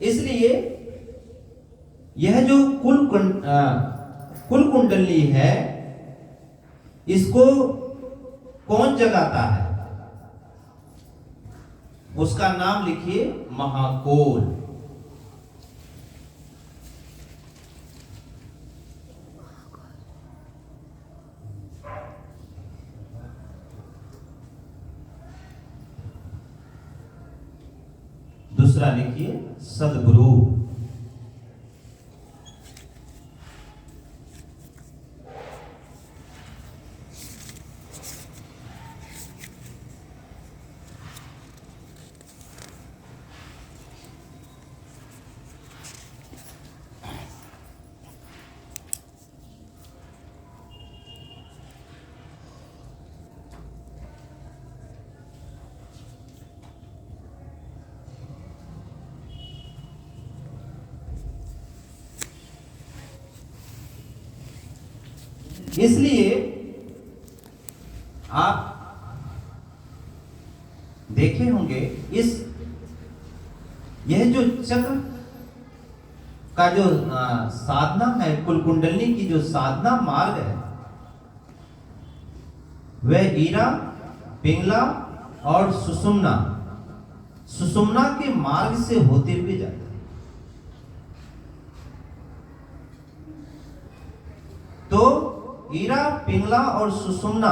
इसलिए यह जो कुल कुंडली है, इसको कौन जगाता है? उसका नाम लिखिए महाकोल। दूसरा लिखिए सद्गुरु। इसलिए आप देखे होंगे यह जो चक्र का जो साधना है, कुल कुंडली की जो साधना मार्ग है, वह ईरा, पिंगला और सुषुम्ना के मार्ग से होते हुए जाता है। तो ईरा, पिंगला और सुषुम्ना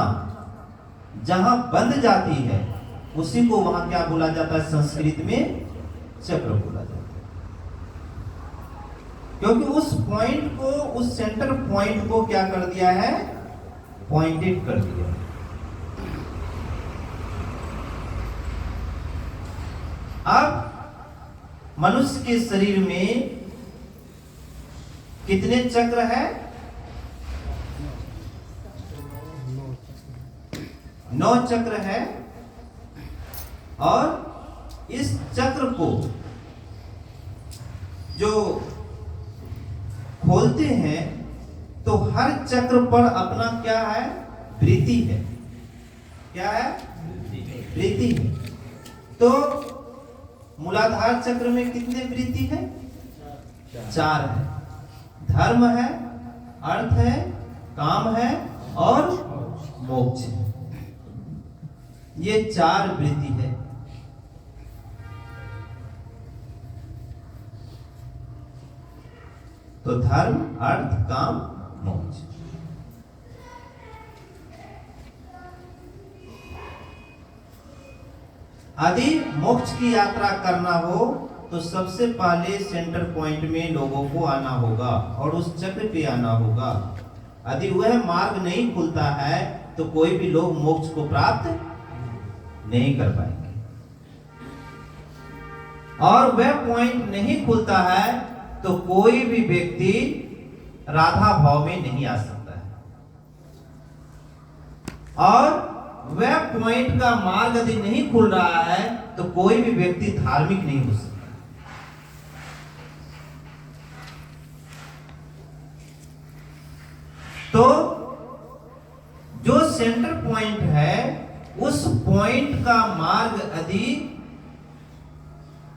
जहां बंध जाती है, उसी को वहां क्या बोला जाता है? संस्कृत में चक्र बोला जाता है। क्योंकि उस पॉइंट को, उस सेंटर पॉइंट को क्या कर दिया है? पॉइंटेड कर दिया है। अब मनुष्य के शरीर में कितने चक्र है? 9 चक्र है। और इस चक्र को जो खोलते हैं, तो हर चक्र पर अपना क्या है? वृत्ति है। क्या है? वृत्ति है। तो मूलाधार चक्र में कितने वृत्ति है? 4 है। धर्म है, अर्थ है, काम है और मोक्ष है। ये 4 वृत्ति है। तो धर्म, अर्थ, काम, मोक्ष। यदि मोक्ष की यात्रा करना हो तो सबसे पहले सेंटर पॉइंट में लोगों को आना होगा और उस चक्र पे आना होगा। यदि वह मार्ग नहीं खुलता है तो कोई भी लोग मोक्ष को प्राप्त नहीं कर पाएंगे। और वह पॉइंट नहीं खुलता है तो कोई भी व्यक्ति राधा भाव में नहीं आ सकता है। और वह पॉइंट का मार्ग यदि नहीं खुल रहा है तो कोई भी व्यक्ति धार्मिक नहीं हो सकता। तो जो सेंटर पॉइंट है, उस पॉइंट का मार्ग यदि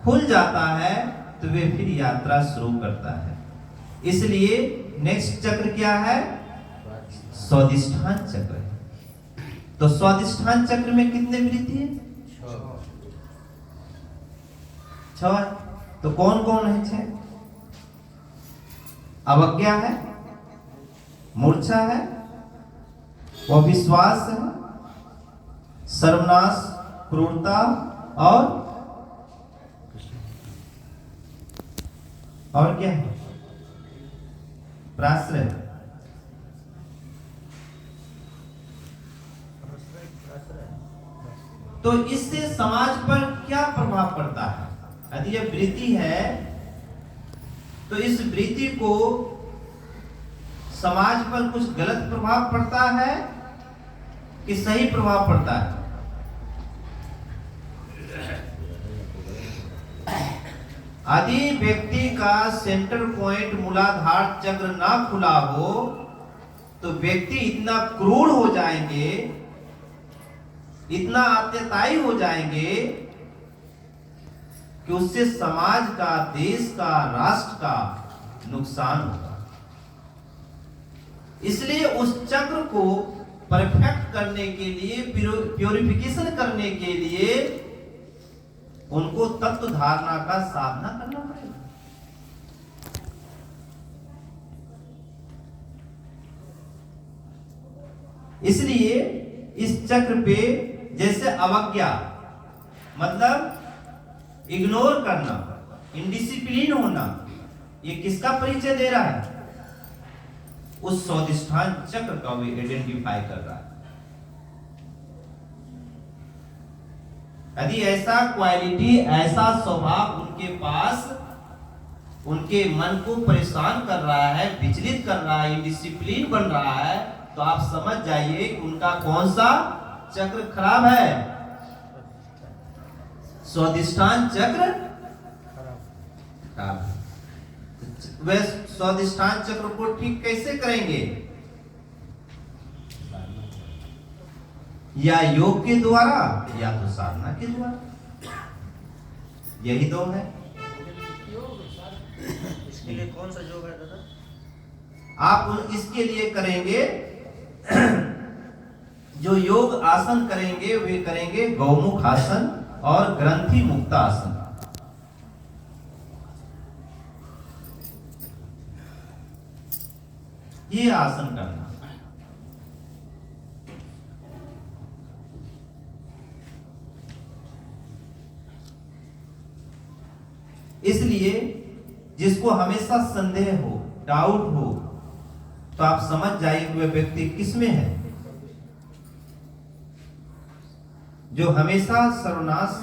खुल जाता है तो वे फिर यात्रा शुरू करता है। इसलिए नेक्स्ट चक्र क्या है? स्वादिष्ठान चक्र है। तो स्वादिष्ठान चक्र में कितने वृत्ति है? 6। तो कौन कौन है 6? अवज्ञा है, मूर्छा है, अविश्वास है, सर्वनाश, क्रूरता और क्या है? प्राश्रय। तो इससे समाज पर क्या प्रभाव पड़ता है? यदि यह वृत्ति है तो इस वृत्ति को समाज पर कुछ गलत प्रभाव पड़ता है कि सही प्रभाव पड़ता है? यदि व्यक्ति का सेंटर पॉइंट मूलाधार चक्र ना खुला हो तो व्यक्ति इतना क्रूर हो जाएंगे, इतना अत्याचारी हो जाएंगे कि उससे समाज का, देश का, राष्ट्र का नुकसान होगा। इसलिए उस चक्र को परफेक्ट करने के लिए, प्योरिफिकेशन करने के लिए उनको तत्व धारणा का साधना करना पड़ेगा। इसलिए इस चक्र पे जैसे अवज्ञा मतलब इग्नोर करना, इनडिसिप्लिन होना, ये किसका परिचय दे रहा है? उस स्वादिष्ठान चक्र का भी आइडेंटिफाई कर रहा है। यदि ऐसा क्वालिटी, ऐसा स्वभाव उनके पास उनके मन को परेशान कर रहा है, विचलित कर रहा है, इंडिसिप्लिन बन रहा है, तो आप समझ जाइए कि उनका कौन सा चक्र खराब है? स्वादिष्ठान चक्र खराब। वे स्वादिष्ठान चक्र को ठीक कैसे करेंगे? या योग के द्वारा या तो साधना के द्वारा। यही दो है। इसके लिए कौन सा योग है दादा? आप इसके लिए करेंगे जो योग आसन करेंगे वे करेंगे गौमुख आसन और ग्रंथि मुक्त आसन। ये आसन करना। इसलिए जिसको हमेशा संदेह हो, डाउट हो, तो आप समझ जाइए कि वह व्यक्ति किसमें है। जो हमेशा सर्वनाश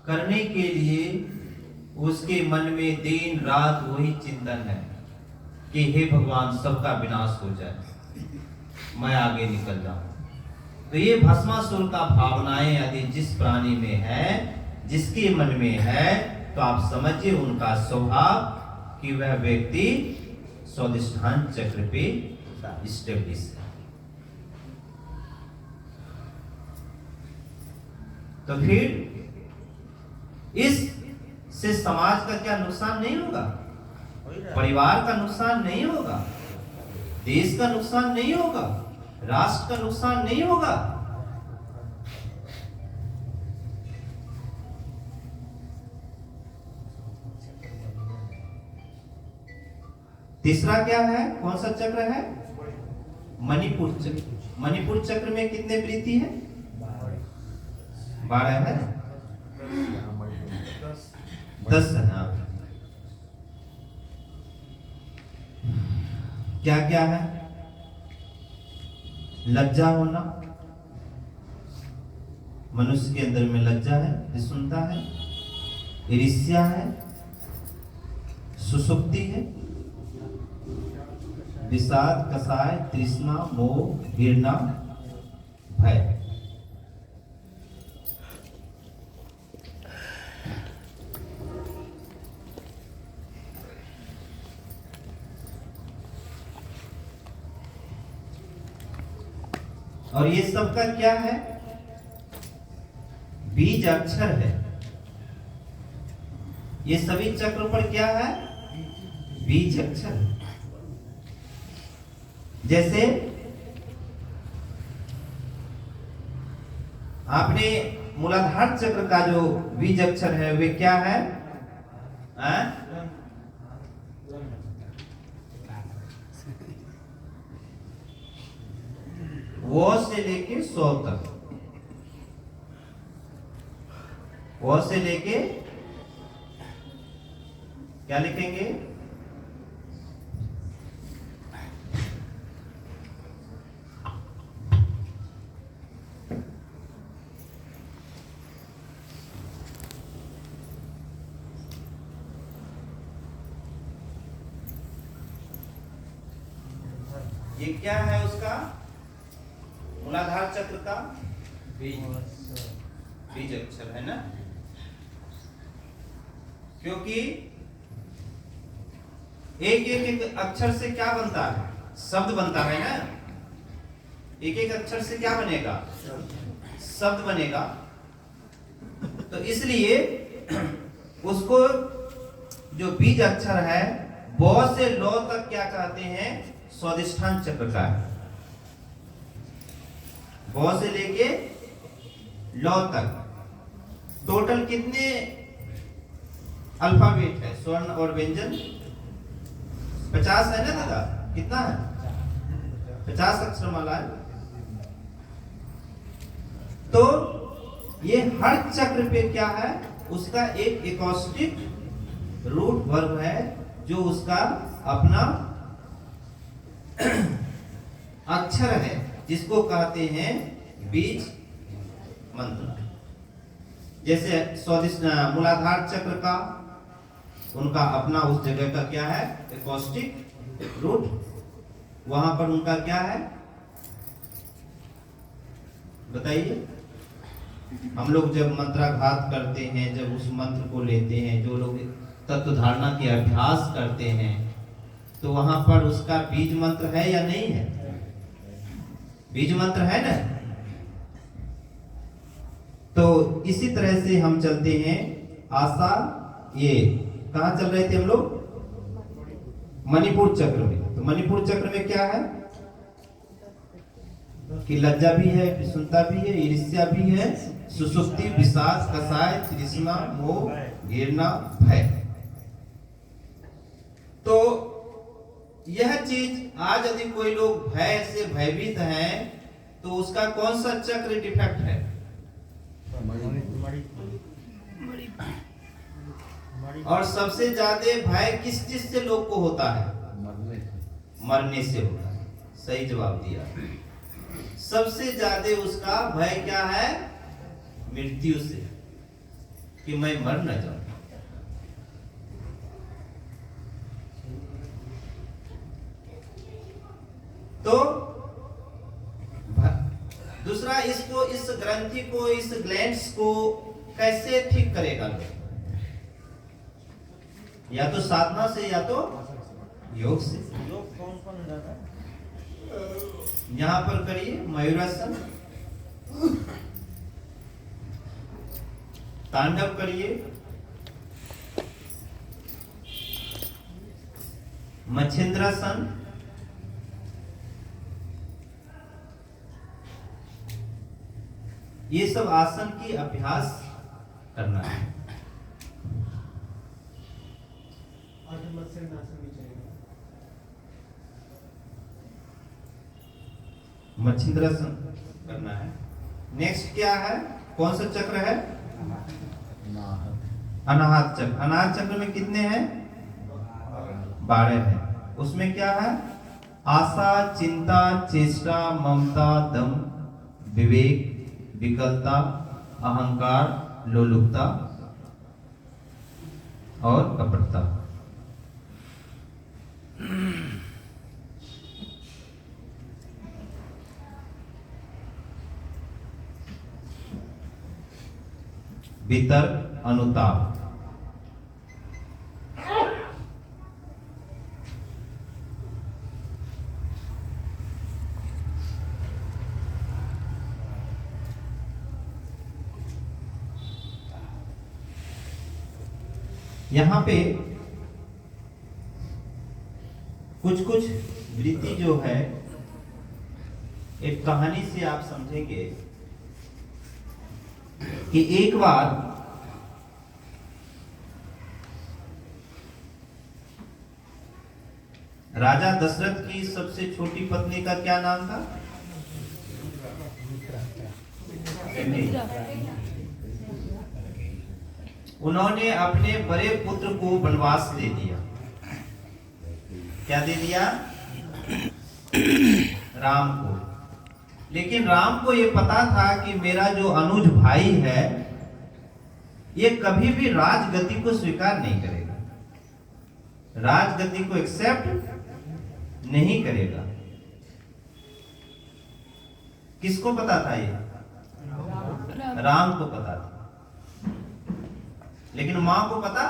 करने के लिए उसके मन में दिन रात वही चिंतन है कि हे भगवान सबका विनाश हो जाए, मैं आगे निकल जाऊं। तो ये भस्मासुर का भावनाएं यदि जिस प्राणी में है, जिसके मन में है, तो आप समझिए उनका स्वभाव कि वह व्यक्ति स्वादिष्ठान चक्र पे स्टेब्लिश है। तो फिर इस से समाज का क्या नुकसान नहीं होगा? परिवार का नुकसान नहीं होगा, देश का नुकसान नहीं होगा, राष्ट्र का नुकसान नहीं होगा। तीसरा क्या है? कौन सा चक्र है? मणिपुर चक्र। मणिपुर चक्र में कितने वृत्ति है? 12 है, 10 है। क्या क्या है? लज्जा होना, मनुष्य के अंदर में लज्जा है, विषमता है, ईर्ष्या है, सुसुप्ति है, विषाद, कसाय, तृष्णा, मोह, घृणा, भय। और ये सब का क्या है? बीज अक्षर है। ये सभी चक्र पर क्या है? बीज अक्षर है। जैसे आपने मूलाधार चक्र का जो बीज अक्षर है वे क्या है? वो से लेके 100 तक, वो से लेके क्या लिखेंगे? ये क्या है उसका? मूलाधार चक्र का बीज अक्षर है ना। क्योंकि एक अक्षर से क्या बनता है? शब्द बनता है ना। एक अक्षर से क्या बनेगा? शब्द बनेगा। तो इसलिए उसको जो बीज अक्षर है ब से लौ तक क्या कहते हैं? स्वादिष्ठान चक्र का है। ब से लेके लौ तक टोटल कितने अल्फाबेट है? स्वर्ण और व्यंजन 50 है ना दादा? कितना है? 50 अक्षरमाला है। तो ये हर चक्र पे क्या है? उसका एक एकॉस्टिक रूट वर्ब है जो उसका अपना अक्षर है, जिसको कहते हैं बीज मंत्र। जैसे स्वादिष्ट मूलाधार चक्र का उनका अपना उस जगह का क्या है? Acoustic root. वहां पर उनका क्या है बताइए? हम लोग जब मंत्राघात करते हैं, जब उस मंत्र को लेते हैं, जो लोग तत्व धारणा के अभ्यास करते हैं, तो वहां पर उसका बीज मंत्र है या नहीं है? बीज मंत्र है ना? तो इसी तरह से हम चलते हैं आशा। ये कहां चल रहे थे हम लोग? मणिपुर चक्र में। तो मणिपुर चक्र में क्या है कि लज्जा भी है, विषुणता भी है, ईर्ष्या भी है, सुसुप्ति, विषाद, कषाय, तृष्णा, मोह, घृणा, भय। तो यह चीज आज यदि कोई लोग भय से भयभीत हैं तो उसका कौन सा चक्र डिफेक्ट है? और सबसे ज्यादा भय किस चीज से लोग को होता है? मरने से होता है। सही जवाब दिया। सबसे ज्यादा उसका भय क्या है? मृत्यु से, कि मैं मर न जाऊं। तो दूसरा, इसको, इस ग्रंथि को, इस ग्लैंड्स को कैसे ठीक करेगा लोग? या तो साधना से या तो योग से। योग कौन कौन जाता है? यहां पर करिए मयूरासन, तांडव करिए, मच्छिंद्रासन, ये सब आसन की अभ्यास करना है। मच्छिंद्रासन करना है। नेक्स्ट क्या है? कौन सा चक्र है? अनाहत चक्र। अनाहत चक्र में कितने हैं? 12 है। उसमें क्या है? आशा, चिंता, चेष्टा, ममता, दम, विवेक, विकलता, अहंकार, लोलुपता और कपटता। वितर्क, अनुताप। यहां पे कुछ कुछ वृत्ति जो है, एक कहानी से आप समझेंगे कि एक बार राजा दशरथ की सबसे छोटी पत्नी का क्या नाम था? उन्होंने अपने बड़े पुत्र को वनवास दे दिया। क्या दे दिया? राम को। लेकिन राम को यह पता था कि मेरा जो अनुज भाई है ये कभी भी राजगद्दी को स्वीकार नहीं करेगा, राजगद्दी को एक्सेप्ट नहीं करेगा। किसको पता था ये? राम को पता था। लेकिन मां को पता?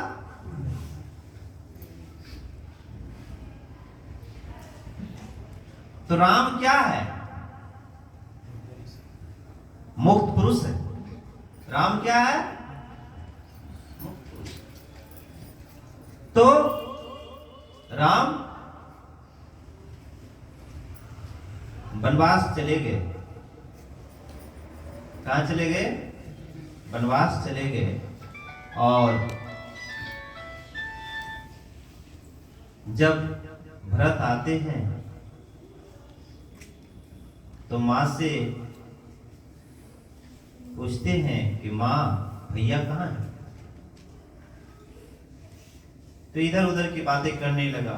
तो राम क्या है? मुक्त पुरुष है। राम क्या है? मुक्त पुरुष। तो राम वनवास चले गए। कहां चले गए? वनवास चले गए। और जब भरत आते हैं तो मां से पूछते हैं कि मां भैया कहाँ है? तो इधर उधर की बातें करने लगा।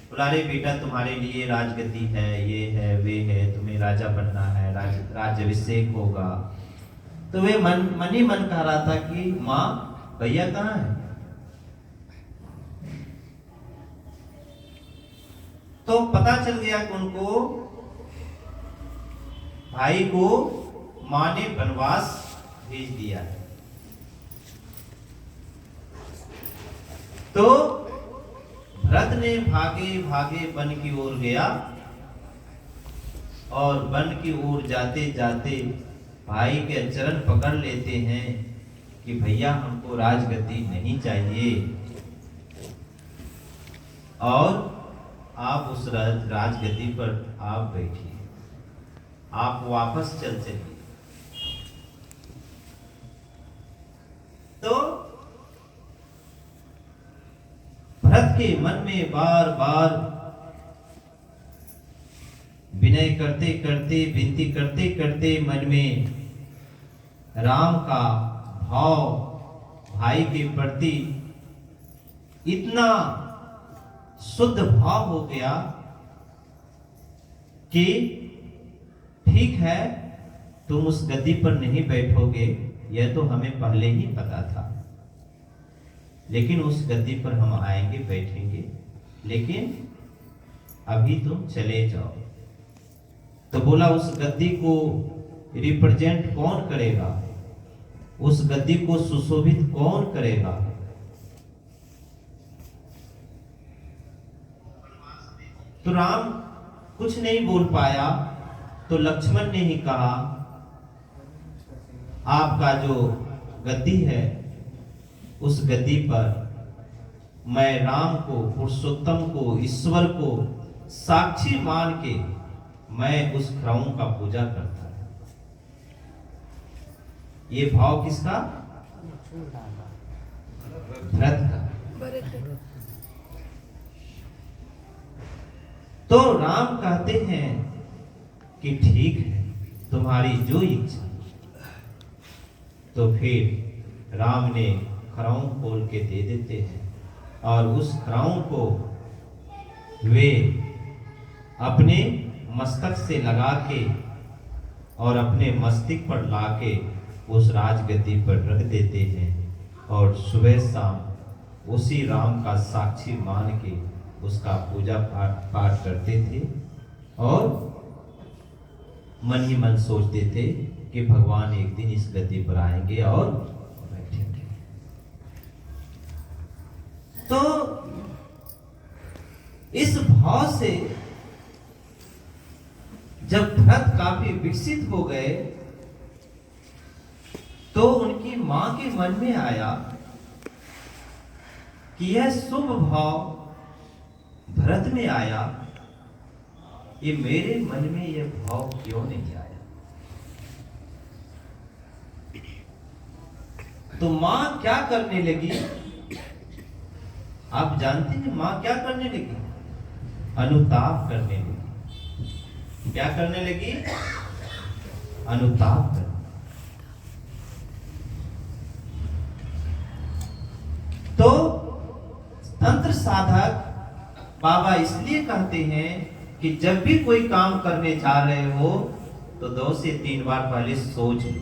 बोला रे बेटा, तुम्हारे लिए राजगद्दी है, ये है वे है, तुम्हें राजा बनना है, राज्याभिषेक होगा। तो वे मन ही मन कह रहा था कि मां भैया कहाँ है? तो पता चल गया कि उनको भाई को मां ने वनवास भेज दिया है। तो भरत ने भागे भागे वन की ओर गया और वन की ओर जाते जाते भाई के चरण पकड़ लेते हैं कि भैया हमको राजगद्दी नहीं चाहिए और आप उस राजगद्दी पर आप बैठिए, आप वापस चल चलिए। तो भरत के मन में बार बार विनय करते करते, विनती करते करते मन में राम का भाव भाई के प्रति इतना शुद्ध भाव हो गया कि ठीक है, तुम उस गद्दी पर नहीं बैठोगे, यह तो हमें पहले ही पता था, लेकिन उस गद्दी पर हम आएंगे, बैठेंगे, लेकिन अभी तुम चले जाओ। तो बोला उस गद्दी को रिप्रेजेंट कौन करेगा, उस गद्दी को सुशोभित कौन करेगा? तो राम कुछ नहीं बोल पाया। तो लक्ष्मण ने ही कहा, आपका जो गद्दी है उस गद्दी पर मैं राम को, पुरुषोत्तम को, ईश्वर को साक्षी मान के मैं उस खड़ाऊं का पूजा करता है। ये भाव किसका? भरत का। तो राम कहते हैं कि ठीक है, तुम्हारी जो इच्छा। तो फिर राम ने खड़ाऊं खोल के दे देते हैं और उस खड़ाऊं को वे अपने मस्तक से लगा के और अपने मस्तिष्क पर लाके उस राजगद्दी पर रख देते हैं और सुबह शाम उसी राम का साक्षी मान के उसका पूजा पाठ करते थे और मन ही मन सोचते थे कि भगवान एक दिन इस गद्दी पर आएंगे और बैठेंगे। तो इस भाव से जब भरत काफी विकसित हो गए तो उनकी मां के मन में आया कि यह शुभ भाव भरत में आया, ये मेरे मन में यह भाव क्यों नहीं आया? तो मां क्या करने लगी? आप जानते हैं मां क्या करने लगी? अनुताप करने लगी। क्या करने लगी? अनुताप करने। तो तंत्र साधक बाबा इसलिए कहते हैं कि जब भी कोई काम करने जा रहे हो तो 2 से 3 बार पहले सोच लो।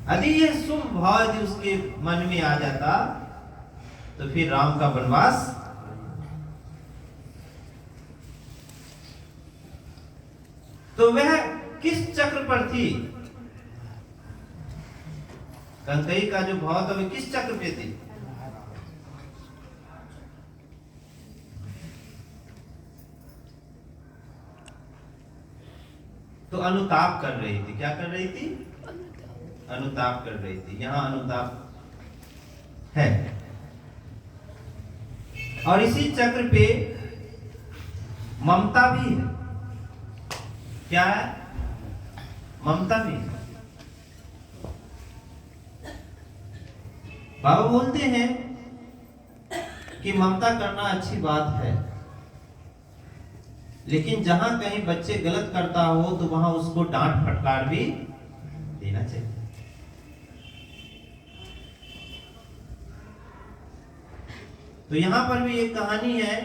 यदि ये शुभ भाव यदि उसके मन में आ जाता तो फिर राम का वनवास तो वह किस चक्र पर थी? कंकई का जो भाव था वह किस चक्र पे थी? तो अनुताप कर रही थी। क्या कर रही थी? अनुताप कर रही थी, यहाँ अनुताप है। और इसी चक्र पे ममता भी है। क्या है? ममता भी है। बाबा बोलते हैं कि ममता करना अच्छी बात है, लेकिन जहां कहीं बच्चे गलत करता हो तो वहां उसको डांट फटकार भी देना चाहिए। तो यहां पर भी एक कहानी है